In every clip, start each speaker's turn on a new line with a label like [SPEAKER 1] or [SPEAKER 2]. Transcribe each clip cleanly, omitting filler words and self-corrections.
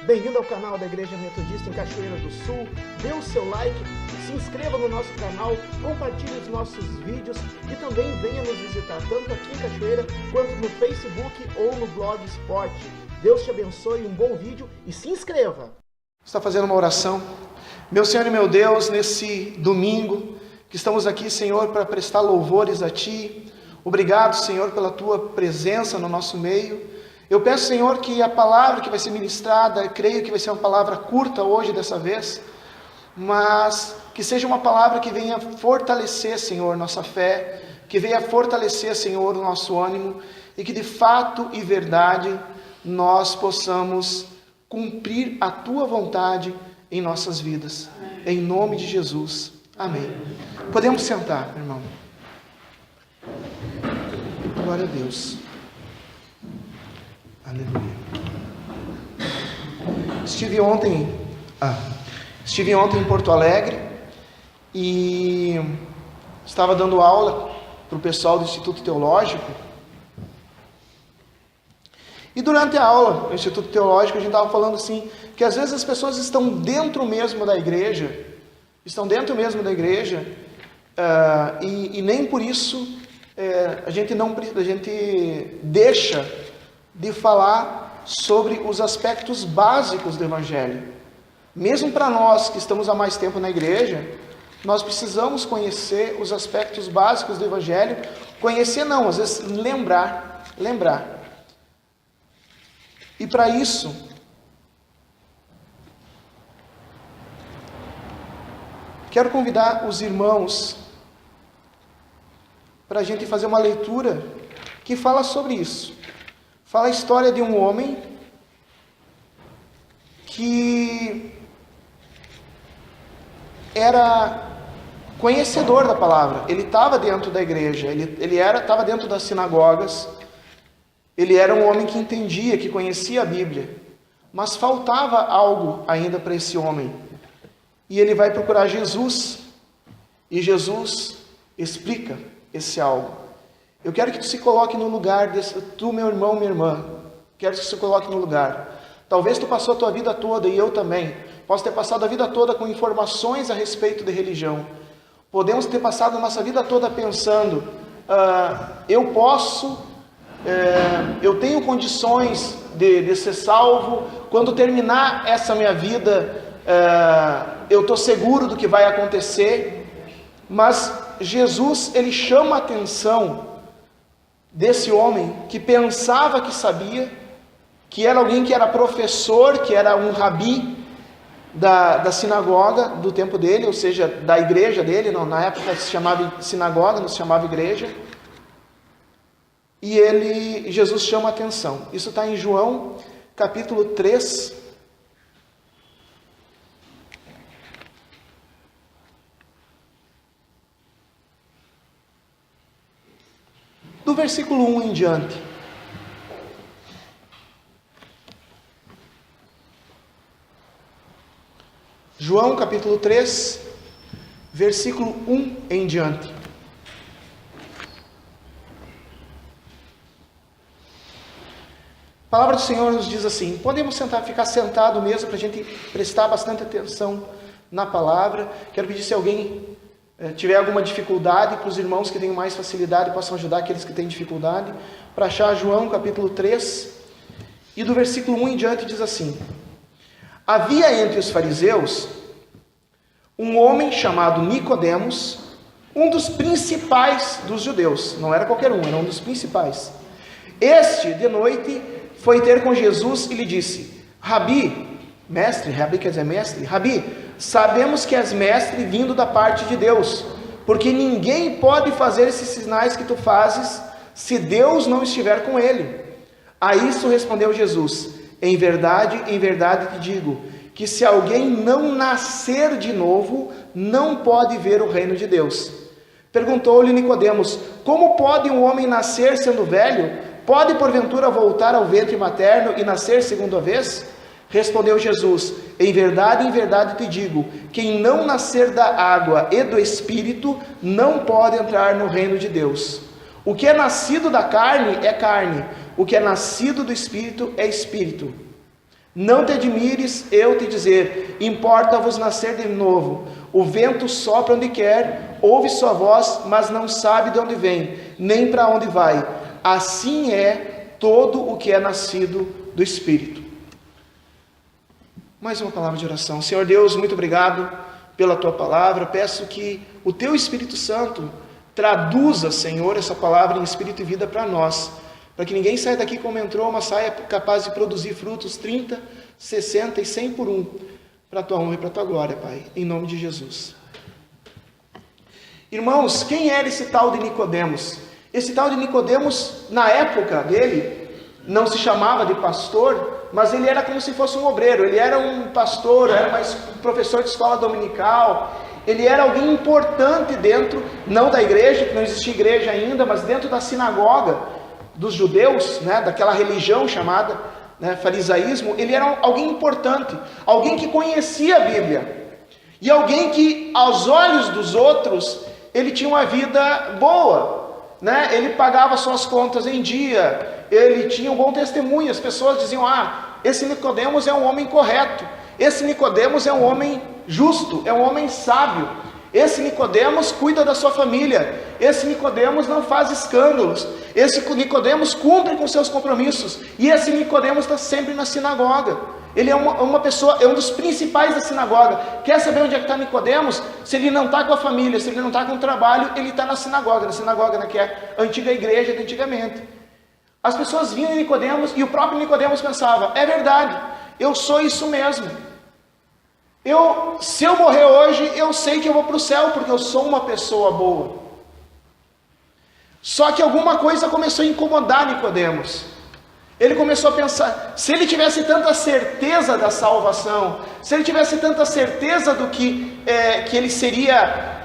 [SPEAKER 1] Bem-vindo ao canal da Igreja Metodista em Cachoeira do Sul. Dê o seu like, se inscreva no nosso canal, compartilhe os nossos vídeos e também venha nos visitar tanto aqui em Cachoeira quanto no Facebook ou no Blogspot. Deus te abençoe, um bom vídeo e se inscreva! Está fazendo uma oração? Meu Senhor e meu Deus, nesse domingo que estamos aqui, Senhor, para prestar louvores a Ti. Obrigado, Senhor, pela Tua presença no nosso meio. Eu peço, Senhor, que a palavra que vai ser ministrada, creio que vai ser uma palavra curta hoje dessa vez, mas que seja uma palavra que venha fortalecer, Senhor, nossa fé, que venha fortalecer, Senhor, o nosso ânimo, e que de fato e verdade nós possamos cumprir a Tua vontade em nossas vidas. Em nome de Jesus. Amém. Podemos sentar, irmão. Glória a Deus. Aleluia. Estive ontem em Porto Alegre e estava dando aula para o pessoal do Instituto Teológico. E durante a aula do Instituto Teológico a gente estava falando assim, que às vezes as pessoas estão dentro mesmo da igreja, e nem por isso a gente deixa de falar sobre os aspectos básicos do Evangelho. Mesmo para nós que estamos há mais tempo na igreja, nós precisamos conhecer os aspectos básicos do Evangelho. Conhecer não, às vezes lembrar. E para isso, quero convidar os irmãos para a gente fazer uma leitura que fala sobre isso. Fala a história de um homem que era conhecedor da palavra. Ele estava dentro da igreja, estava dentro das sinagogas. Ele era um homem que entendia, que conhecia a Bíblia. Mas faltava algo ainda para esse homem. E ele vai procurar Jesus. E Jesus explica esse algo. Eu quero que tu se coloque no lugar, tu, meu irmão, minha irmã, quero que tu se coloque no lugar. Talvez tu passou a tua vida toda, e eu também, posso ter passado a vida toda com informações a respeito de religião. Podemos ter passado a nossa vida toda pensando, eu tenho condições de ser salvo, quando terminar essa minha vida, eu estou seguro do que vai acontecer. Mas Jesus, ele chama a atenção desse homem que pensava que sabia, que era alguém que era professor, que era um rabi da sinagoga do tempo dele, ou seja, da igreja dele. Não, na época se chamava sinagoga, não se chamava igreja. E Jesus chama a atenção. Isso está em João capítulo 3, do versículo 1 em diante. João capítulo 3, versículo 1 em diante. A palavra do Senhor nos diz assim, podemos ficar sentado mesmo para a gente prestar bastante atenção na palavra. Quero pedir se alguém tiver alguma dificuldade, para os irmãos que tenham mais facilidade possam ajudar aqueles que têm dificuldade, para achar João capítulo 3, e do versículo 1 em diante diz assim: havia entre os fariseus um homem chamado Nicodemos, um dos principais dos judeus. Não era qualquer um, era um dos principais. Este, de noite, foi ter com Jesus e lhe disse: Rabi, mestre, Rabi quer dizer mestre, Rabi, sabemos que és mestre vindo da parte de Deus, porque ninguém pode fazer esses sinais que tu fazes, se Deus não estiver com ele. A isso respondeu Jesus: em verdade te digo, que se alguém não nascer de novo, não pode ver o reino de Deus. Perguntou-lhe Nicodemos: como pode um homem nascer sendo velho? Pode porventura voltar ao ventre materno e nascer segunda vez? Respondeu Jesus: em verdade te digo, quem não nascer da água e do Espírito, não pode entrar no reino de Deus. O que é nascido da carne é carne, o que é nascido do Espírito é Espírito. Não te admires eu te dizer, importa-vos nascer de novo. O vento sopra onde quer, ouve sua voz, mas não sabe de onde vem, nem para onde vai. Assim é todo o que é nascido do Espírito. Mais uma palavra de oração. Senhor Deus, muito obrigado pela tua palavra. Peço que o teu Espírito Santo traduza, Senhor, essa palavra em espírito e vida para nós, para que ninguém saia daqui como entrou, mas saia capaz de produzir frutos 30, 60 e 100 por um, para a tua honra e para a tua glória, Pai, em nome de Jesus. Irmãos, quem era esse tal de Nicodemos? Esse tal de Nicodemos, na época dele, não se chamava de pastor, mas ele era como se fosse um obreiro. Ele era um pastor, era um professor de escola dominical. Ele era alguém importante dentro, não da igreja, que não existia igreja ainda, mas dentro da sinagoga dos judeus, né, daquela religião chamada, né, farisaísmo. Ele era alguém importante, alguém que conhecia a Bíblia, e alguém que, aos olhos dos outros, ele tinha uma vida boa, né? Ele pagava suas contas em dia, ele tinha um bom testemunho. As pessoas diziam: esse Nicodemos é um homem correto, esse Nicodemos é um homem justo, é um homem sábio, esse Nicodemos cuida da sua família, esse Nicodemos não faz escândalos, esse Nicodemos cumpre com seus compromissos, e esse Nicodemos está sempre na sinagoga. Ele é uma pessoa, é um dos principais da sinagoga. Quer saber onde é que está Nicodemos? Se ele não está com a família, se ele não está com o trabalho, ele está na sinagoga, né, que é a antiga igreja de antigamente. As pessoas vinham em Nicodemos, e o próprio Nicodemos pensava: é verdade, eu sou isso mesmo. Se eu morrer hoje, eu sei que eu vou para o céu, porque eu sou uma pessoa boa. Só que alguma coisa começou a incomodar Nicodemos. Ele começou a pensar: se ele tivesse tanta certeza da salvação, se ele tivesse tanta certeza do que ele seria,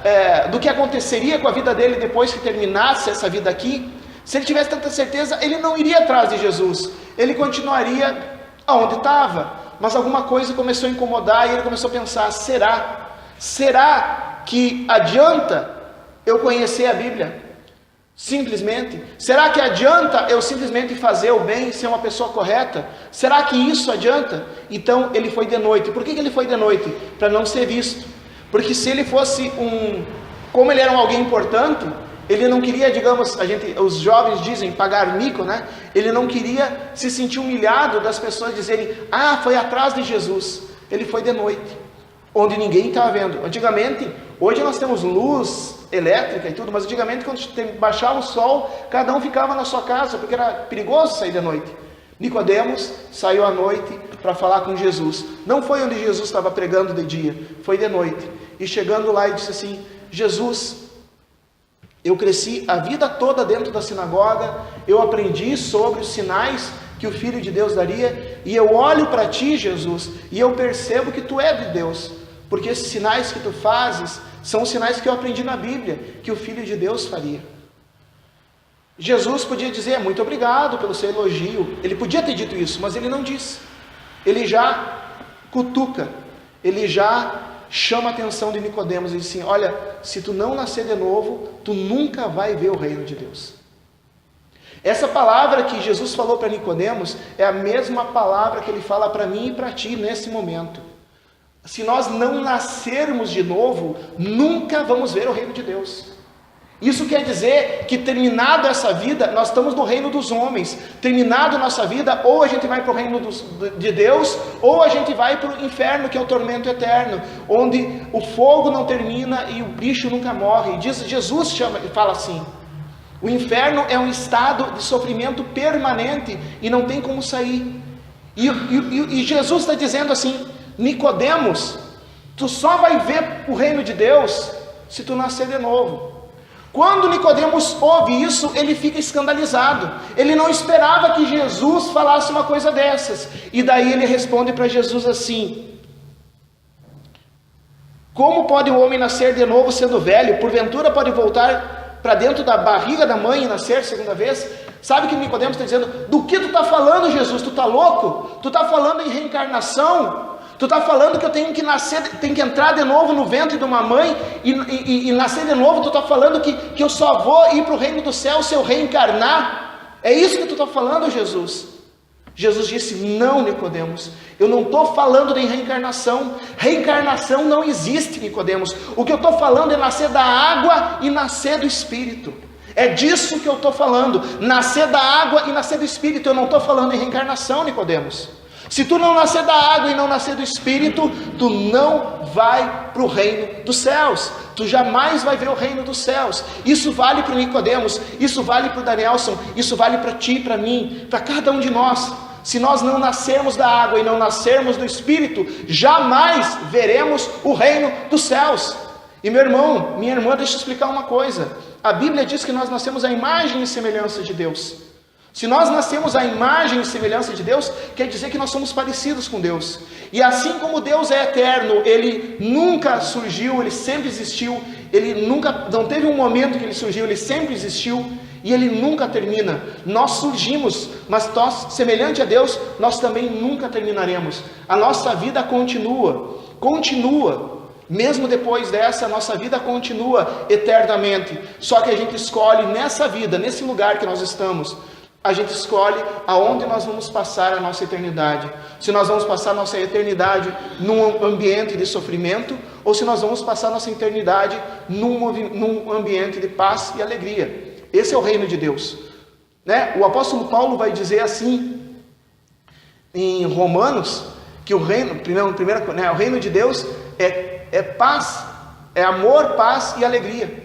[SPEAKER 1] do que aconteceria com a vida dele depois que terminasse essa vida aqui, se ele tivesse tanta certeza, ele não iria atrás de Jesus, ele continuaria aonde estava. Mas alguma coisa começou a incomodar, e ele começou a pensar: será que adianta eu conhecer a Bíblia? Simplesmente? Será que adianta eu simplesmente fazer o bem, ser uma pessoa correta? Será que isso adianta? Então ele foi de noite. Por que ele foi de noite? Para não ser visto. Porque se ele fosse como ele era alguém importante, ele não queria, digamos, os jovens dizem, pagar mico, né? Ele não queria se sentir humilhado das pessoas dizerem: foi atrás de Jesus. Ele foi de noite, onde ninguém estava vendo. Antigamente, hoje nós temos luz elétrica e tudo, mas antigamente, quando baixava o sol, cada um ficava na sua casa, porque era perigoso sair de noite. Nicodemos saiu à noite para falar com Jesus. Não foi onde Jesus estava pregando de dia, foi de noite. E chegando lá, ele disse assim: Jesus, eu cresci a vida toda dentro da sinagoga, eu aprendi sobre os sinais que o Filho de Deus daria, e eu olho para ti, Jesus, e eu percebo que tu é de Deus, porque esses sinais que tu fazes são os sinais que eu aprendi na Bíblia, que o Filho de Deus faria. Jesus podia dizer: muito obrigado pelo seu elogio. Ele podia ter dito isso, mas ele não disse. Ele já cutuca, ele já chama a atenção de Nicodemos e diz assim: olha, se tu não nascer de novo, tu nunca vai ver o reino de Deus. Essa palavra que Jesus falou para Nicodemos é a mesma palavra que ele fala para mim e para ti nesse momento. Se nós não nascermos de novo, nunca vamos ver o reino de Deus. Isso quer dizer que, terminado essa vida, nós estamos no reino dos homens. Terminado nossa vida, ou a gente vai para o reino de Deus, ou a gente vai para o inferno, que é o tormento eterno, onde o fogo não termina e o bicho nunca morre. Jesus fala assim: o inferno é um estado de sofrimento permanente e não tem como sair. E Jesus está dizendo assim: Nicodemos, tu só vai ver o reino de Deus se tu nascer de novo. Quando Nicodemos ouve isso, ele fica escandalizado. Ele não esperava que Jesus falasse uma coisa dessas. E daí ele responde para Jesus assim: como pode o homem nascer de novo sendo velho? Porventura pode voltar para dentro da barriga da mãe e nascer segunda vez? Sabe o que Nicodemos está dizendo? Do que tu está falando, Jesus? Tu está louco? Tu está falando em reencarnação? Tu está falando que eu tenho que nascer, tenho que entrar de novo no ventre de uma mãe e nascer de novo? Tu está falando que eu só vou ir para o reino do céu se eu reencarnar? É isso que tu está falando, Jesus? Jesus disse: não, Nicodemos, eu não estou falando de reencarnação. Reencarnação não existe, Nicodemos. O que eu estou falando é nascer da água e nascer do Espírito. É disso que eu estou falando, nascer da água e nascer do Espírito. Eu não estou falando em reencarnação, Nicodemos. Se tu não nascer da água e não nascer do Espírito, tu não vai para o reino dos céus. Tu jamais vai ver o reino dos céus. Isso vale para o Nicodemos, isso vale para o Danielson, isso vale para ti, para mim, para cada um de nós. Se nós não nascermos da água e não nascermos do Espírito, jamais veremos o reino dos céus. E meu irmão, minha irmã, deixa eu explicar uma coisa. A Bíblia diz que nós nascemos à imagem e semelhança de Deus. Se nós nascemos à imagem e semelhança de Deus, quer dizer que nós somos parecidos com Deus. E assim como Deus é eterno, Ele nunca surgiu, Ele sempre existiu, Ele nunca, não teve um momento que Ele surgiu, Ele sempre existiu, e Ele nunca termina. Nós surgimos, mas nós, semelhante a Deus, nós também nunca terminaremos. A nossa vida continua, mesmo depois dessa, a nossa vida continua eternamente. Só que a gente escolhe nessa vida, nesse lugar que nós estamos, a gente escolhe aonde nós vamos passar a nossa eternidade. Se nós vamos passar a nossa eternidade num ambiente de sofrimento, ou se nós vamos passar a nossa eternidade num ambiente de paz e alegria. Esse é o reino de Deus, né? O apóstolo Paulo vai dizer assim em Romanos, que o reino, o reino de Deus é paz, é amor, paz e alegria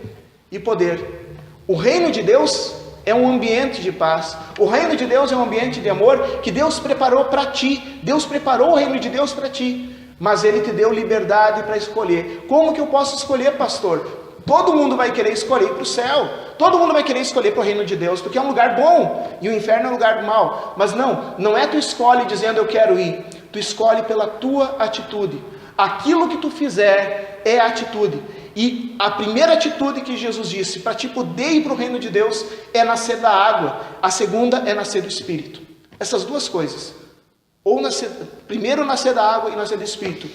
[SPEAKER 1] e poder. O reino de Deus é um ambiente de paz. O reino de Deus é um ambiente de amor que Deus preparou para ti. Deus preparou o reino de Deus para ti, mas Ele te deu liberdade para escolher. Como que eu posso escolher, pastor? Todo mundo vai querer escolher para o céu. Todo mundo vai querer escolher para o reino de Deus, porque é um lugar bom e o inferno é um lugar mau. Mas não é tu escolhe dizendo eu quero ir. Tu escolhe pela tua atitude. Aquilo que tu fizer é atitude. E a primeira atitude que Jesus disse para ti poder ir para o reino de Deus é nascer da água. A segunda é nascer do Espírito. Essas duas coisas. Primeiro nascer da água e nascer do Espírito.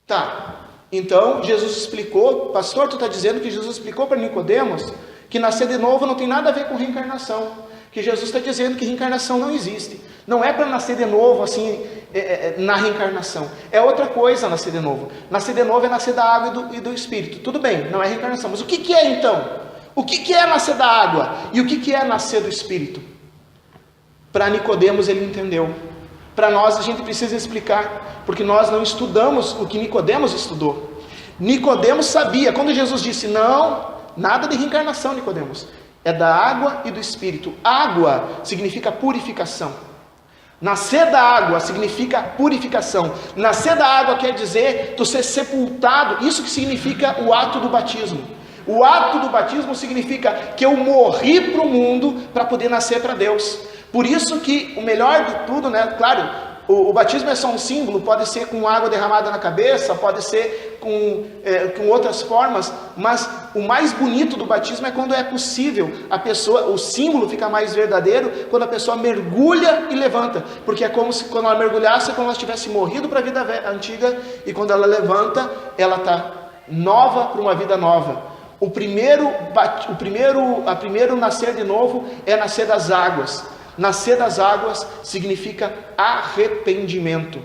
[SPEAKER 1] Tá. Então Jesus explicou, pastor, tu está dizendo que Jesus explicou para Nicodemos que nascer de novo não tem nada a ver com reencarnação. Que Jesus está dizendo que reencarnação não existe. Não é para nascer de novo assim, na reencarnação. É outra coisa nascer de novo. Nascer de novo é nascer da água e do Espírito. Tudo bem, não é reencarnação. Mas o que é então? O que é nascer da água? E o que é nascer do Espírito? Para Nicodemos ele entendeu. Para nós a gente precisa explicar, porque nós não estudamos o que Nicodemos estudou. Nicodemos sabia, quando Jesus disse, não, nada de reencarnação, Nicodemos. É da água e do Espírito. Água significa purificação. Nascer da água significa purificação. Nascer da água quer dizer tu ser sepultado. Isso que significa o ato do batismo. O ato do batismo significa que eu morri para o mundo para poder nascer para Deus. Por isso que o melhor de tudo, né? Claro, o batismo é só um símbolo, pode ser com água derramada na cabeça, pode ser com outras formas, mas o mais bonito do batismo é quando é possível, o símbolo fica mais verdadeiro quando a pessoa mergulha e levanta, porque é como se quando ela mergulhasse, como ela tivesse morrido para a vida antiga, e quando ela levanta, ela está nova para uma vida nova. O primeiro nascer de novo é nascer das águas. Nascer das águas significa arrependimento.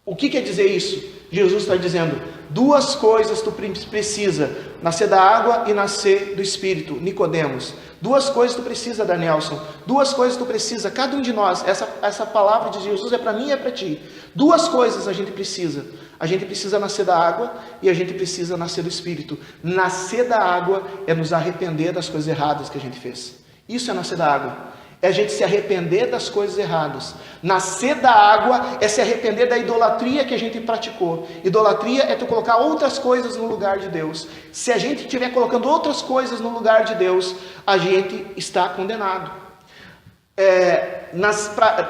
[SPEAKER 1] O que quer dizer isso? Jesus está dizendo, duas coisas tu precisa, nascer da água e nascer do Espírito. Nicodemos, duas coisas tu precisa, Danielson, duas coisas tu precisa, cada um de nós, essa palavra de Jesus é para mim e é para ti. Duas coisas a gente precisa nascer da água e a gente precisa nascer do Espírito. Nascer da água é nos arrepender das coisas erradas que a gente fez. Isso é nascer da água, é a gente se arrepender das coisas erradas. Nascer da água é se arrepender da idolatria que a gente praticou. Idolatria é tu colocar outras coisas no lugar de Deus. Se a gente estiver colocando outras coisas no lugar de Deus, a gente está condenado.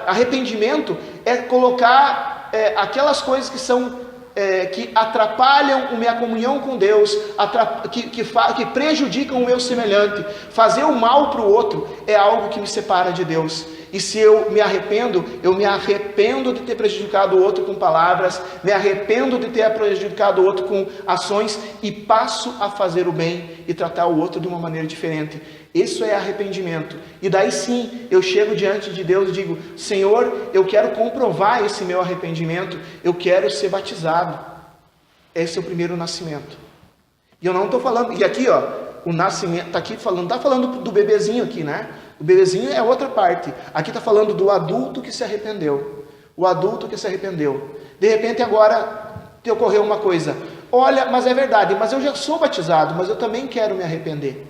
[SPEAKER 1] Arrependimento é colocar aquelas coisas que são que atrapalham a minha comunhão com Deus, que prejudicam o meu semelhante. Fazer o mal para o outro é algo que me separa de Deus. E se eu me arrependo de ter prejudicado o outro com palavras, me arrependo de ter prejudicado o outro com ações e passo a fazer o bem e tratar o outro de uma maneira diferente. Isso é arrependimento. E daí sim, eu chego diante de Deus e digo: Senhor, eu quero comprovar esse meu arrependimento, eu quero ser batizado. Esse é o primeiro nascimento. E eu não estou falando, e aqui ó, o nascimento, está aqui falando, está falando do bebezinho aqui, né? O bebezinho é outra parte. Aqui está falando do adulto que se arrependeu. O adulto que se arrependeu. De repente agora te ocorreu uma coisa. Olha, mas é verdade, mas eu já sou batizado, mas eu também quero me arrepender.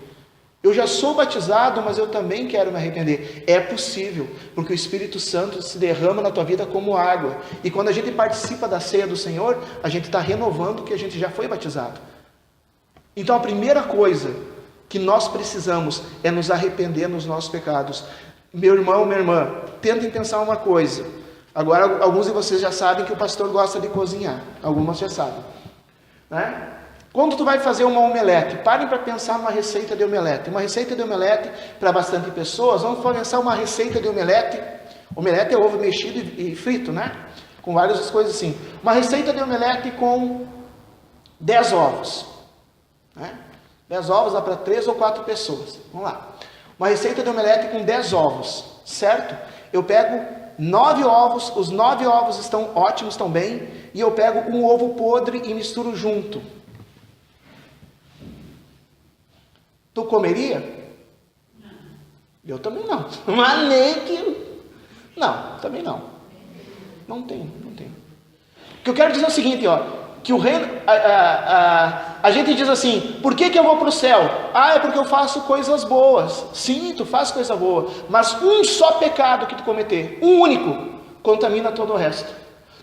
[SPEAKER 1] Eu já sou batizado, mas eu também quero me arrepender. É possível, porque o Espírito Santo se derrama na tua vida como água. E quando a gente participa da ceia do Senhor, a gente está renovando o que a gente já foi batizado. Então a primeira coisa que nós precisamos é nos arrepender dos nossos pecados. Meu irmão, minha irmã, tentem pensar uma coisa. Agora alguns de vocês já sabem que o pastor gosta de cozinhar. Algumas já sabem, né? Quando tu vai fazer uma omelete, parem para pensar numa receita de omelete. Uma receita de omelete para bastante pessoas. Vamos pensar uma receita de omelete. Omelete é ovo mexido e frito, né? Com várias coisas assim. Uma receita de omelete com 10 ovos. Né? 10 ovos dá para 3 ou 4 pessoas. Vamos lá. Uma receita de omelete com 10 ovos, certo? Eu pego 9 ovos, os 9 ovos estão ótimos, estão bem, e eu pego um ovo podre e misturo junto. Tu comeria? Eu também não. Mas nem que... Não, também não. Não tenho. O que eu quero dizer é o seguinte, ó, que o reino... A gente diz assim, por que eu vou para o céu? Ah, é porque eu faço coisas boas. Sim, tu faz coisa boa, mas um só pecado que tu cometer, um único, contamina todo o resto.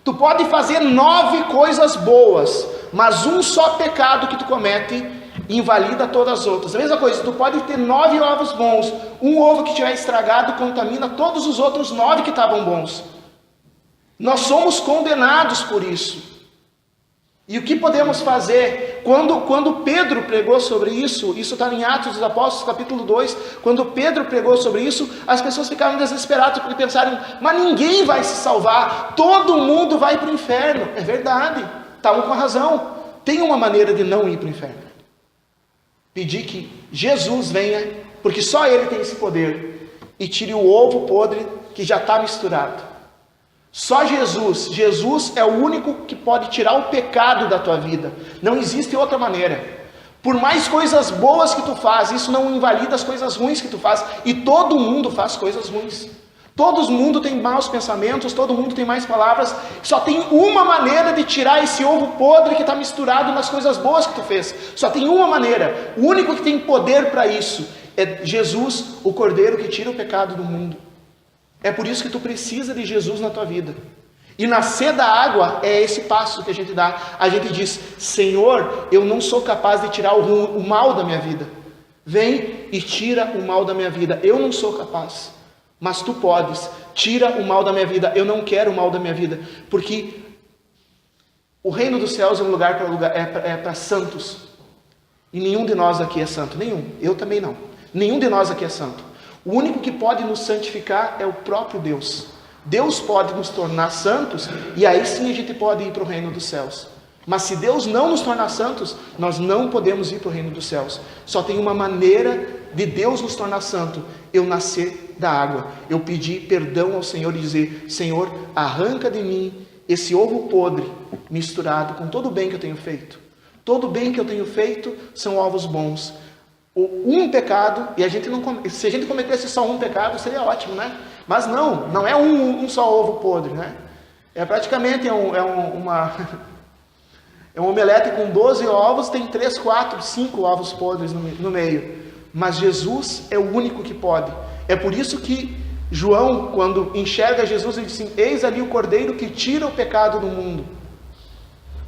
[SPEAKER 1] Tu pode fazer 9 coisas boas, mas um só pecado que tu comete invalida todas as outras. A mesma coisa, tu pode ter 9 ovos bons, um ovo que estiver estragado contamina todos os outros 9 que estavam bons. Nós somos condenados por isso. E o que podemos fazer? Quando Pedro pregou sobre isso está em Atos dos Apóstolos, capítulo 2, quando Pedro pregou sobre isso, as pessoas ficaram desesperadas, porque pensaram, mas ninguém vai se salvar, todo mundo vai para o inferno. É verdade, estavam com razão. Tem uma maneira de não ir para o inferno. Pedir que Jesus venha, porque só Ele tem esse poder, e tire o ovo podre que já está misturado. Só Jesus é o único que pode tirar o pecado da tua vida. Não existe outra maneira. Por mais coisas boas que tu faz, isso não invalida as coisas ruins que tu faz. E todo mundo faz coisas ruins. Todo mundo tem maus pensamentos, todo mundo tem mais palavras. Só tem uma maneira de tirar esse ovo podre que está misturado nas coisas boas que tu fez. Só tem uma maneira. O único que tem poder para isso é Jesus, o Cordeiro que tira o pecado do mundo. É por isso que tu precisa de Jesus na tua vida. E nascer da água é esse passo que a gente dá. A gente diz, Senhor, eu não sou capaz de tirar o mal da minha vida. Vem e tira o mal da minha vida. Eu não sou capaz. Mas tu podes. Tira o mal da minha vida. Eu não quero o mal da minha vida. Porque o reino dos céus é um lugar para santos. E nenhum de nós aqui é santo. Nenhum. Eu também não. Nenhum de nós aqui é santo. O único que pode nos santificar é o próprio Deus. Deus pode nos tornar santos e aí sim a gente pode ir para o reino dos céus. Mas se Deus não nos tornar santos, nós não podemos ir para o reino dos céus. Só tem uma maneira de Deus nos tornar santo: eu nascer da água, eu pedir perdão ao Senhor e dizer, Senhor, arranca de mim esse ovo podre misturado com todo o bem que eu tenho feito. Todo o bem que eu tenho feito são ovos bons. Um pecado, e se a gente cometesse só um pecado, seria ótimo, né? Mas não é um só ovo podre, né? É praticamente uma omelete com 12 ovos, tem 3, 4, 5 ovos podres no meio. Mas Jesus é o único que pode. É por isso que João, quando enxerga Jesus, ele diz assim, eis ali o Cordeiro que tira o pecado do mundo.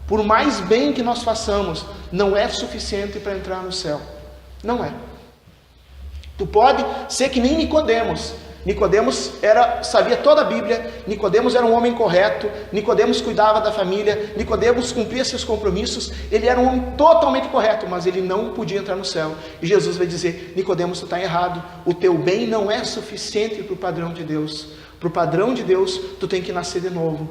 [SPEAKER 1] Por mais bem que nós façamos, não é suficiente para entrar no céu. Não é. Tu pode ser que nem Nicodemos. Nicodemos sabia toda a Bíblia, Nicodemos era um homem correto, Nicodemos cuidava da família, Nicodemos cumpria seus compromissos, ele era um homem totalmente correto, mas ele não podia entrar no céu. E Jesus vai dizer: Nicodemos, tu está errado, o teu bem não é suficiente para o padrão de Deus. Para o padrão de Deus, tu tem que nascer de novo.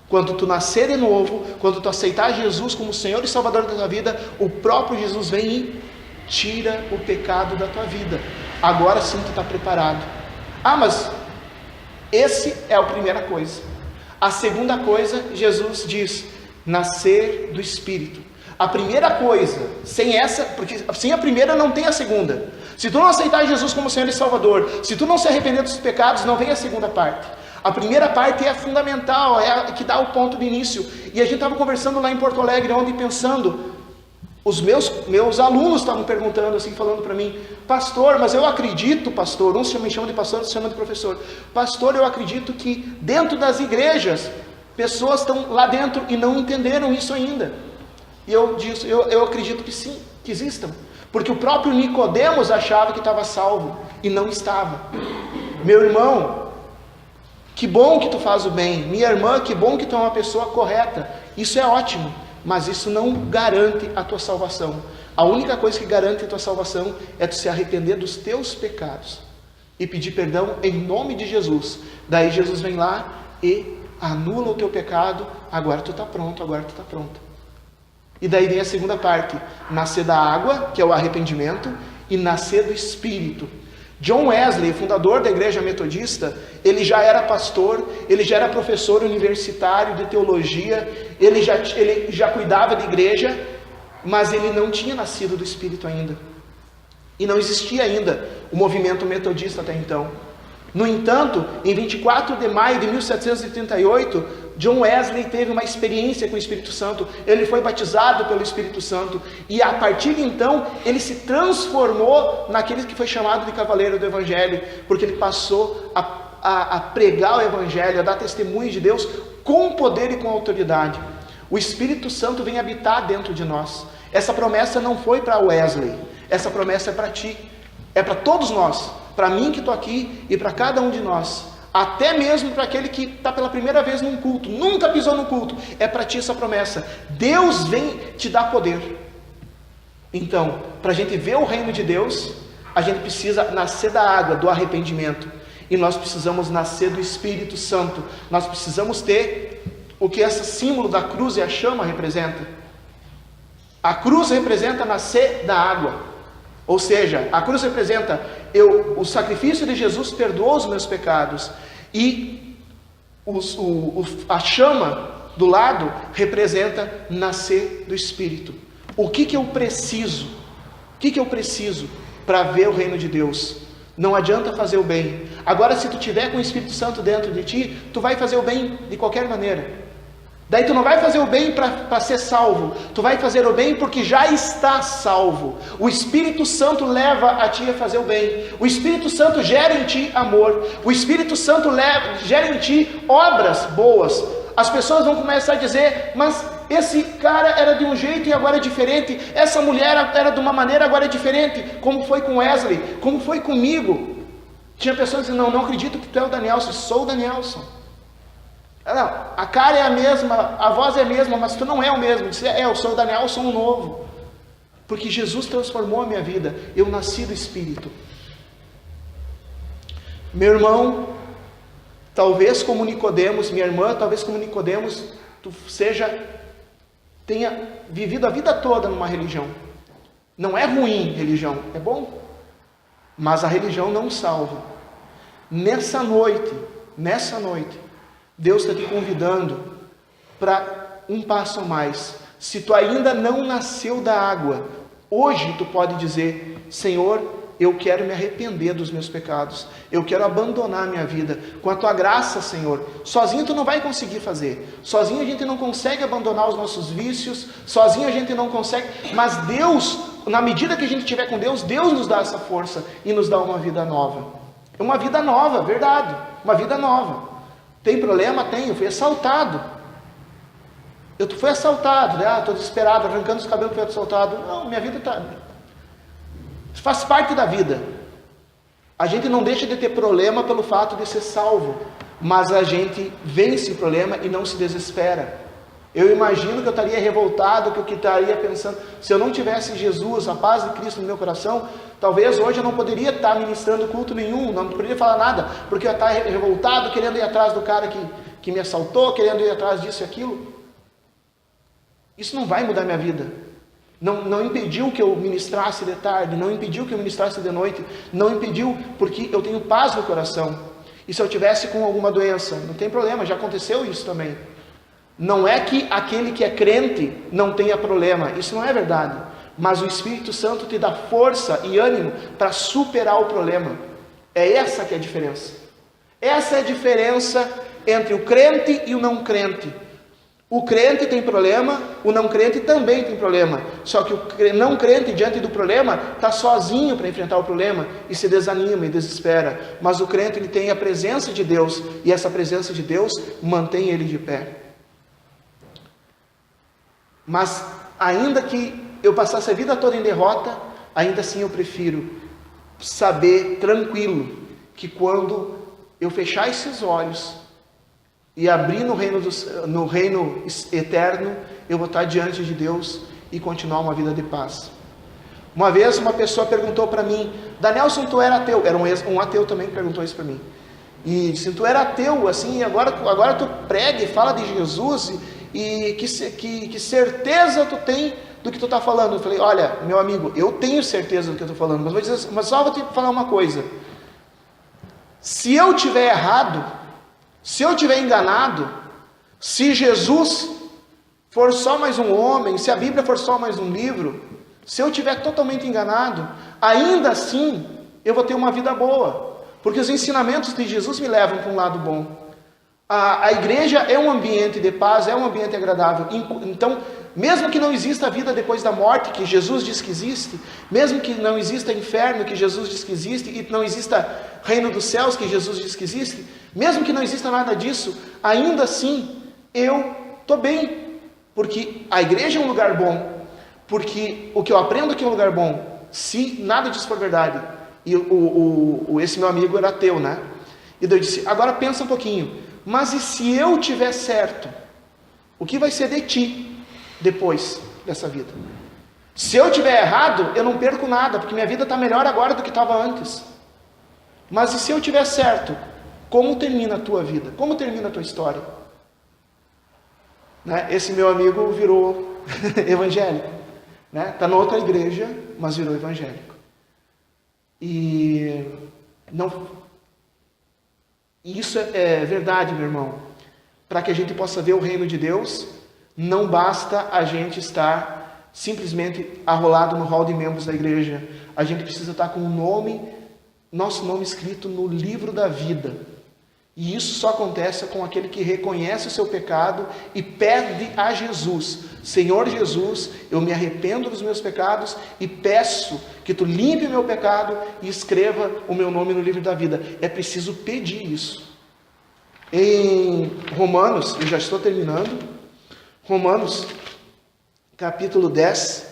[SPEAKER 1] Quando tu nascer de novo, quando tu aceitar Jesus como Senhor e Salvador da tua vida, o próprio Jesus vem e tira o pecado da tua vida. Agora sim tu está preparado. Mas esse é a primeira coisa. A segunda coisa, Jesus diz: nascer do Espírito. A primeira coisa, sem essa, porque sem a primeira não tem a segunda. Se tu não aceitar Jesus como Senhor e Salvador, se tu não se arrepender dos pecados, não vem a segunda parte. A primeira parte é a fundamental, é a que dá o ponto de início. E a gente estava conversando lá em Porto Alegre ontem, pensando, os meus alunos estavam perguntando assim, falando para mim: pastor, mas eu acredito, pastor, uns me chamam de pastor, outros chamam de professor. Pastor, eu acredito que dentro das igrejas, pessoas estão lá dentro e não entenderam isso ainda. E eu disse, eu acredito que sim, que existam. Porque o próprio Nicodemos achava que estava salvo e não estava. Meu irmão, que bom que tu faz o bem. Minha irmã, que bom que tu é uma pessoa correta. Isso é ótimo, mas isso não garante a tua salvação. A única coisa que garante a tua salvação é tu se arrepender dos teus pecados e pedir perdão em nome de Jesus. Daí Jesus vem lá e anula o teu pecado. Agora tu está pronto, agora tu está pronto. E daí vem a segunda parte: nascer da água, que é o arrependimento, e nascer do Espírito. John Wesley, fundador da igreja metodista, ele já era pastor, ele já era professor universitário de teologia, ele já cuidava de igreja, mas ele não tinha nascido do Espírito ainda. E não existia ainda o movimento metodista até então. No entanto, em 24 de maio de 1738, John Wesley teve uma experiência com o Espírito Santo. Ele foi batizado pelo Espírito Santo. E a partir de então, ele se transformou naquele que foi chamado de cavaleiro do Evangelho. Porque ele passou a pregar o Evangelho, a dar testemunho de Deus com poder e com autoridade. O Espírito Santo vem habitar dentro de nós. Essa promessa não foi para Wesley. Essa promessa é para ti. É para todos nós. Para mim que estou aqui e para cada um de nós. Até mesmo para aquele que está pela primeira vez num culto, nunca pisou no culto, é para ti essa promessa. Deus vem te dar poder. Então, para a gente ver o reino de Deus, a gente precisa nascer da água, do arrependimento. E nós precisamos nascer do Espírito Santo. Nós precisamos ter o que esse símbolo da cruz e a chama representa. A cruz representa nascer da água. Ou seja, a cruz representa o sacrifício de Jesus perdoou os meus pecados. E a chama do lado representa nascer do Espírito. O que eu preciso? O que eu preciso para ver o reino de Deus? Não adianta fazer o bem. Agora, se tu tiver com o Espírito Santo dentro de ti, tu vai fazer o bem de qualquer maneira. Daí tu não vai fazer o bem para ser salvo. Tu vai fazer o bem porque já está salvo. O Espírito Santo leva a ti a fazer o bem. O Espírito Santo gera em ti amor. O Espírito Santo gera em ti obras boas. As pessoas vão começar a dizer: mas esse cara era de um jeito e agora é diferente. Essa mulher era de uma maneira, agora é diferente. Como foi com Wesley, como foi comigo. Tinha pessoas dizendo: não acredito que tu é o Danielson. Sou o Danielson. Não, a cara é a mesma, a voz é a mesma, mas tu não é o mesmo. Eu sou o Daniel, eu sou um novo. Porque Jesus transformou a minha vida. Eu nasci do Espírito. Meu irmão, talvez como Nicodemos, minha irmã, talvez como Nicodemos, tu tenha vivido a vida toda numa religião. Não é ruim religião, é bom. Mas a religião não salva. Nessa noite, Deus está te convidando para um passo a mais. Se tu ainda não nasceu da água, hoje tu pode dizer: Senhor, eu quero me arrepender dos meus pecados. Eu quero abandonar a minha vida. Com a tua graça, Senhor. Sozinho tu não vai conseguir fazer. Sozinho a gente não consegue abandonar os nossos vícios. Sozinho a gente não consegue. Mas Deus, na medida que a gente estiver com Deus, Deus nos dá essa força e nos dá uma vida nova. É uma vida nova, verdade. Uma vida nova. Tem problema? Tem. Eu fui assaltado. Eu fui assaltado. Estou desesperado, arrancando os cabelos, fui assaltado. Não, minha vida está... Faz parte da vida. A gente não deixa de ter problema pelo fato de ser salvo, mas a gente vence o problema e não se desespera. Eu imagino que eu estaria revoltado, que eu estaria pensando, se eu não tivesse Jesus, a paz de Cristo no meu coração, talvez hoje eu não poderia estar ministrando culto nenhum, não poderia falar nada, porque eu ia estar revoltado, querendo ir atrás do cara que me assaltou, querendo ir atrás disso e aquilo. Isso não vai mudar minha vida. Não impediu que eu ministrasse de tarde, não impediu que eu ministrasse de noite, não impediu porque eu tenho paz no coração. E se eu tivesse com alguma doença, não tem problema, já aconteceu isso também. Não é que aquele que é crente não tenha problema, isso não é verdade. Mas o Espírito Santo te dá força e ânimo para superar o problema. É essa que é a diferença. Essa é a diferença entre o crente e o não crente. O crente tem problema, o não crente também tem problema. Só que o não crente, diante do problema, está sozinho para enfrentar o problema e se desanima e desespera. Mas o crente, ele tem a presença de Deus, e essa presença de Deus mantém ele de pé. Mas ainda que eu passasse a vida toda em derrota, ainda assim eu prefiro saber tranquilo que quando eu fechar esses olhos e abrir no reino eterno, eu vou estar diante de Deus e continuar uma vida de paz. Uma vez uma pessoa perguntou para mim: Danielson, tu era ateu? Era um ateu também que perguntou isso para mim. E disse: tu era ateu, assim, agora tu prega e fala de Jesus, e que certeza tu tem do que tu está falando? Eu falei: olha, meu amigo, eu tenho certeza do que eu estou falando, mas só vou te falar uma coisa. Se eu tiver errado, se eu tiver enganado, se Jesus for só mais um homem, se a Bíblia for só mais um livro, se eu tiver totalmente enganado, ainda assim eu vou ter uma vida boa, porque os ensinamentos de Jesus me levam para um lado bom. A igreja é um ambiente de paz, é um ambiente agradável. Então, mesmo que não exista vida depois da morte, que Jesus diz que existe, mesmo que não exista inferno, que Jesus diz que existe, e não exista reino dos céus, que Jesus diz que existe, mesmo que não exista nada disso, ainda assim eu estou bem, porque a igreja é um lugar bom, porque o que eu aprendo aqui é um lugar bom, se nada disso for verdade. E esse meu amigo era ateu, né? E daí eu disse: agora pensa um pouquinho, mas e se eu tiver certo, o que vai ser de ti depois dessa vida? Se eu tiver errado, eu não perco nada, porque minha vida está melhor agora do que estava antes. Mas e se eu tiver certo, como termina a tua vida? Como termina a tua história? Né? Esse meu amigo virou evangélico, né? Está na outra igreja, mas virou evangélico. E isso é verdade, meu irmão. Para que a gente possa ver o reino de Deus, não basta a gente estar simplesmente arrolado no hall de membros da igreja. A gente precisa estar com nosso nome escrito no livro da vida. E isso só acontece com aquele que reconhece o seu pecado e pede a Jesus: Senhor Jesus, eu me arrependo dos meus pecados e peço que tu limpe o meu pecado e escreva o meu nome no livro da vida. É preciso pedir isso. Em Romanos, eu já estou terminando, Romanos capítulo 10,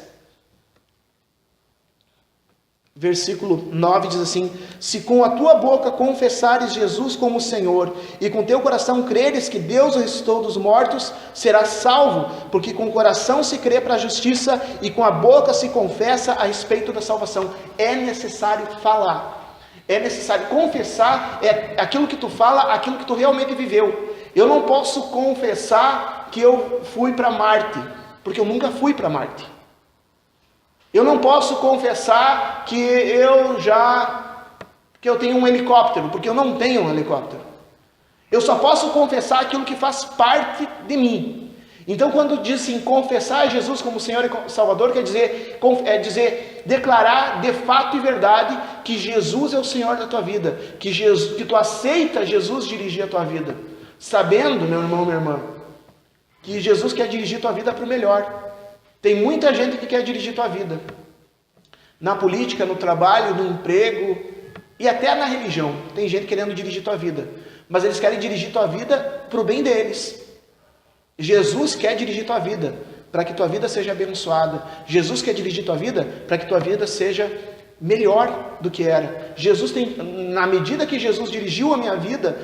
[SPEAKER 1] versículo 9 diz assim: se com a tua boca confessares Jesus como Senhor, e com teu coração creres que Deus o ressuscitou dos mortos, serás salvo, porque com o coração se crê para a justiça, e com a boca se confessa a respeito da salvação. É necessário falar, é necessário confessar, é aquilo que tu fala, aquilo que tu realmente viveu. Eu não posso confessar que eu fui para Marte, porque eu nunca fui para Marte. Eu não posso confessar que eu tenho um helicóptero, porque eu não tenho um helicóptero. Eu só posso confessar aquilo que faz parte de mim. Então, quando diz assim, confessar Jesus como Senhor e Salvador, quer dizer, declarar de fato e verdade que Jesus é o Senhor da tua vida, que tu aceita Jesus dirigir a tua vida, sabendo, meu irmão, minha irmã, que Jesus quer dirigir a tua vida para o melhor. Tem muita gente que quer dirigir tua vida, na política, no trabalho, no emprego e até na religião. Tem gente querendo dirigir tua vida, mas eles querem dirigir tua vida para o bem deles. Jesus quer dirigir tua vida para que tua vida seja abençoada. Jesus quer dirigir tua vida para que tua vida seja melhor do que era. Na medida que Jesus dirigiu a minha vida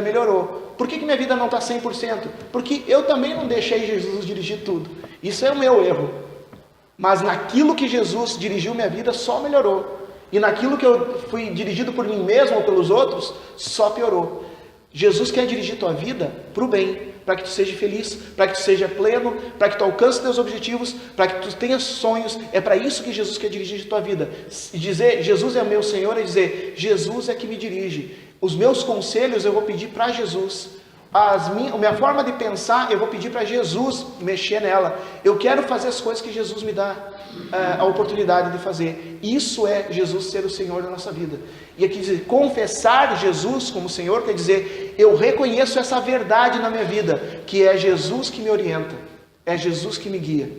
[SPEAKER 1] melhorou. Por que minha vida não está 100%? Porque eu também não deixei Jesus dirigir tudo. Isso é o meu erro. Mas naquilo que Jesus dirigiu minha vida, só melhorou. E naquilo que eu fui dirigido por mim mesmo ou pelos outros, só piorou. Jesus quer dirigir tua vida para o bem, para que tu seja feliz, para que tu seja pleno, para que tu alcance teus objetivos, para que tu tenha sonhos. É para isso que Jesus quer dirigir tua vida. E dizer Jesus é meu Senhor é dizer Jesus é que me dirige. Os meus conselhos eu vou pedir para Jesus. A minha forma de pensar eu vou pedir para Jesus mexer nela. Eu quero fazer as coisas que Jesus me dá a oportunidade de fazer. Isso é Jesus ser o Senhor da nossa vida. E aqui dizer, confessar Jesus como Senhor quer dizer, eu reconheço essa verdade na minha vida, que é Jesus que me orienta, é Jesus que me guia.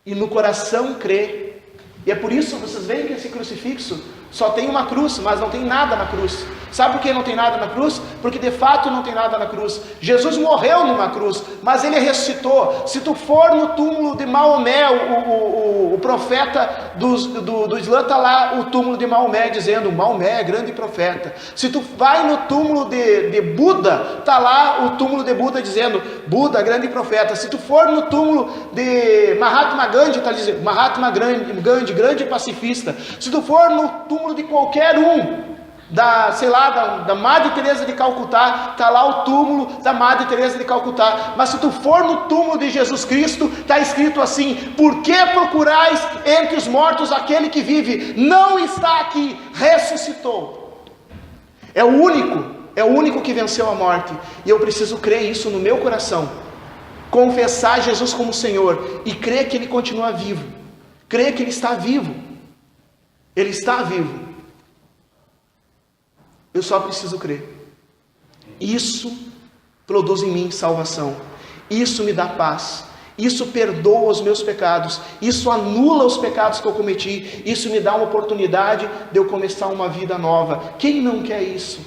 [SPEAKER 1] E no coração crer. E é por isso, vocês veem que esse crucifixo só tem uma cruz, mas não tem nada na cruz. Sabe por que não tem nada na cruz? Porque de fato não tem nada na cruz. Jesus morreu numa cruz, mas ele ressuscitou. Se tu for no túmulo de Maomé, o profeta do Islã, está lá o túmulo de Maomé, dizendo, Maomé é grande profeta. Se tu vai no túmulo de Buda, está lá o túmulo de Buda dizendo, Buda, grande profeta. Se tu for no túmulo de Mahatma Gandhi, está dizendo, Mahatma Gandhi, grande pacifista. Se tu for no túmulo de qualquer um, da Madre Teresa de Calcutá, está lá o túmulo da Madre Teresa de Calcutá. Mas se tu for no túmulo de Jesus Cristo, está escrito assim, por que procurais entre os mortos aquele que vive? Não está aqui, ressuscitou. É o único que venceu a morte. E eu preciso crer isso no meu coração, confessar Jesus como Senhor e crer que Ele continua vivo, crer que Ele está vivo. Ele está vivo. Eu só preciso crer. Isso produz em mim salvação. Isso me dá paz. Isso perdoa os meus pecados. Isso anula os pecados que eu cometi. Isso me dá uma oportunidade de eu começar uma vida nova. Quem não quer isso?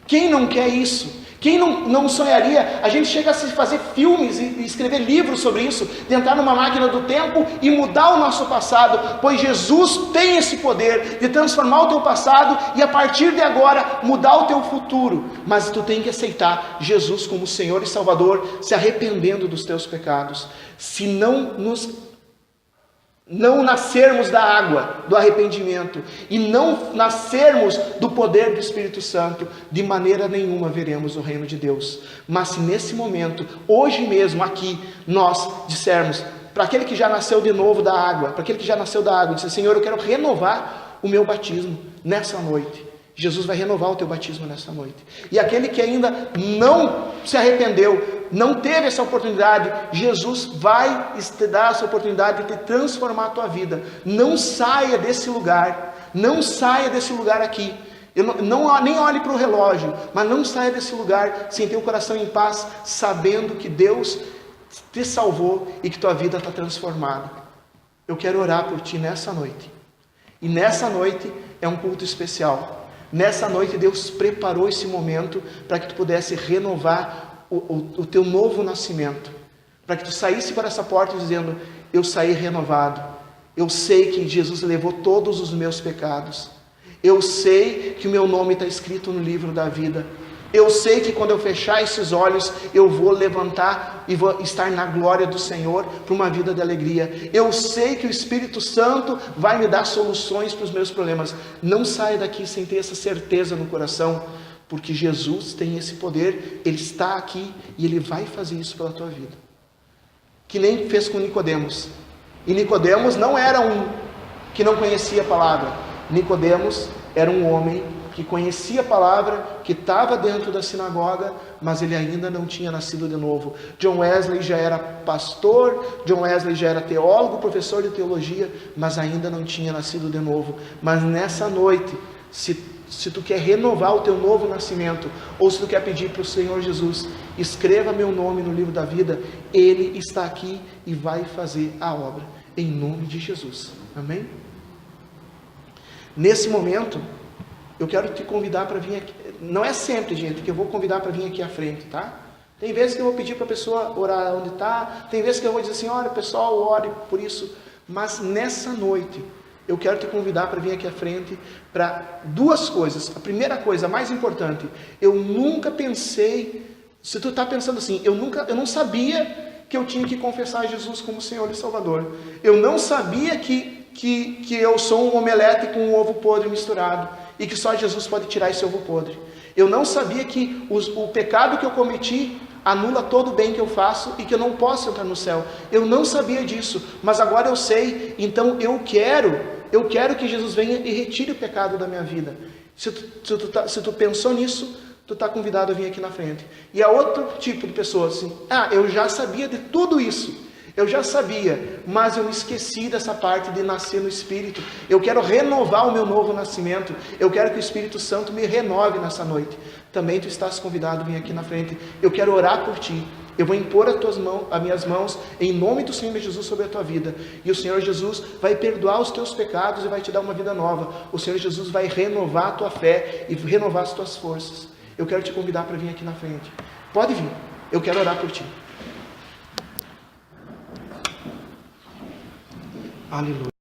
[SPEAKER 1] Quem não quer isso? Quem não sonharia? A gente chega a se fazer filmes e escrever livros sobre isso, de entrar numa máquina do tempo e mudar o nosso passado, pois Jesus tem esse poder de transformar o teu passado e a partir de agora mudar o teu futuro. Mas tu tem que aceitar Jesus como Senhor e Salvador, se arrependendo dos teus pecados. Se não nascermos da água do arrependimento e não nascermos do poder do Espírito Santo, de maneira nenhuma veremos o reino de Deus. Mas se nesse momento, hoje mesmo aqui, nós dissermos para aquele que já nasceu de novo da água, para aquele que já nasceu da água, dizer, Senhor, eu quero renovar o meu batismo nessa noite. Jesus vai renovar o teu batismo nessa noite. E aquele que ainda não se arrependeu, não teve essa oportunidade, Jesus vai te dar essa oportunidade de te transformar a tua vida. Não saia desse lugar, não saia desse lugar aqui. Nem olhe para o relógio, mas não saia desse lugar sem ter o coração em paz, sabendo que Deus te salvou e que tua vida está transformada. Eu quero orar por ti nessa noite. E nessa noite é um culto especial. Nessa noite Deus preparou esse momento para que tu pudesse renovar o teu novo nascimento, para que tu saísse para essa porta dizendo, eu saí renovado, eu sei que Jesus levou todos os meus pecados, eu sei que o meu nome está escrito no livro da vida, eu sei que quando eu fechar esses olhos, eu vou levantar e vou estar na glória do Senhor para uma vida de alegria. Eu sei que o Espírito Santo vai me dar soluções para os meus problemas. Não saia daqui sem ter essa certeza no coração, porque Jesus tem esse poder, Ele está aqui e Ele vai fazer isso pela tua vida. Que nem fez com Nicodemos. E Nicodemos não era um que não conhecia a palavra. Nicodemos era um homem que conhecia a palavra, que estava dentro da sinagoga, mas ele ainda não tinha nascido de novo. John Wesley já era pastor, John Wesley já era teólogo, professor de teologia, mas ainda não tinha nascido de novo. Mas nessa noite, se tu quer renovar o teu novo nascimento, ou se tu quer pedir para o Senhor Jesus, escreva meu nome no livro da vida, Ele está aqui e vai fazer a obra, em nome de Jesus. Amém? Nesse momento, eu quero te convidar para vir aqui. Não é sempre, gente, que eu vou convidar para vir aqui à frente, tá? Tem vezes que eu vou pedir para a pessoa orar onde está. Tem vezes que eu vou dizer assim, olha pessoal, ore por isso. Mas nessa noite, eu quero te convidar para vir aqui à frente para duas coisas. A primeira coisa, a mais importante, eu nunca pensei, se tu está pensando assim, eu não sabia que eu tinha que confessar Jesus como Senhor e Salvador. Eu não sabia que eu sou um omelete com um ovo podre misturado e que só Jesus pode tirar esse ovo podre. Eu não sabia que o pecado que eu cometi anula todo o bem que eu faço e que eu não posso entrar no céu. Eu não sabia disso, mas agora eu sei. Então eu quero que Jesus venha e retire o pecado da minha vida. Se tu pensou nisso, tu está convidado a vir aqui na frente. E há outro tipo de pessoa assim, eu já sabia de tudo isso. Eu já sabia, mas eu me esqueci dessa parte de nascer no Espírito. Eu quero renovar o meu novo nascimento. Eu quero que o Espírito Santo me renove nessa noite. Também tu estás convidado a vir aqui na frente. Eu quero orar por ti. Eu vou impor as minhas mãos em nome do Senhor Jesus sobre a tua vida. E o Senhor Jesus vai perdoar os teus pecados e vai te dar uma vida nova. O Senhor Jesus vai renovar a tua fé e renovar as tuas forças. Eu quero te convidar para vir aqui na frente. Pode vir. Eu quero orar por ti. Aleluia.